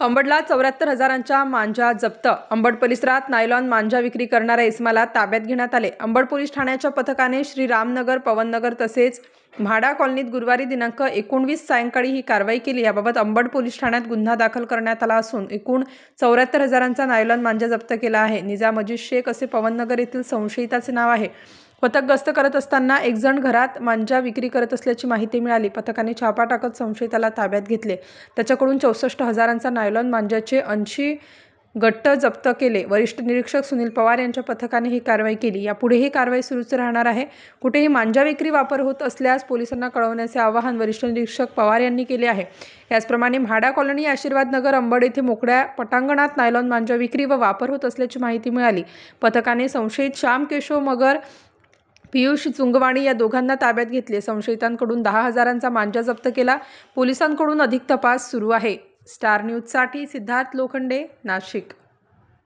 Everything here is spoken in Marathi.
अंबडला 74,000च्या मांजा जप्त. अंबड परिसरात नायलॉन मांजा विक्री करणाऱ्या इसमाला ताब्यात घेण्यात आले. अंबड पोलीस ठाण्याच्या पथकाने श्रीरामनगर, पवननगर तसेच म्हाडा कॉलनीत गुरुवारी दिनांक 19 सायंकाळी ही कारवाई केली. याबाबत अंबड पोलीस ठाण्यात गुन्हा दाखल करण्यात आला असून एकूण 74,000चा नायलॉन मांजा जप्त केला आहे. निजाम अजीज शेख असे पवननगर येथील संशयिताचे नाव आहे. पथक गस्त करत असताना एक जण घरात मांजा विक्री करत असल्याची माहिती मिळाली. पथकाने छापा टाकत संशयिताला ताब्यात घेतले. त्याच्याकडून 64,000चा नायलॉन मांजाचे 80 गट्ट जप्त केले. वरिष्ठ निरीक्षक सुनील पवार यांच्या पथकाने ही कारवाई केली. यापुढेही कारवाई सुरूच राहणार आहे. कुठेही मांजा विक्री वापर होत असल्यास पोलिसांना कळवण्याचे आवाहन वरिष्ठ निरीक्षक पवार यांनी केले आहे. याचप्रमाणे म्हाडा कॉलनी, आशीर्वाद नगर, अंबड येथे मोकळ्या पटांगणात नायलॉन मांजा विक्री व वापर होत असल्याची माहिती मिळाली. पथकाने संशयित श्याम केशव मगर, पियुष चुंगवाणी या दोघांना ताब्यात घेतले. संशयितांकडून 10,000चा मांजा जप्त केला. पोलिसांकडून अधिक तपास सुरू आहे. स्टार न्यूजसाठी सिद्धार्थ लोखंडे, नाशिक.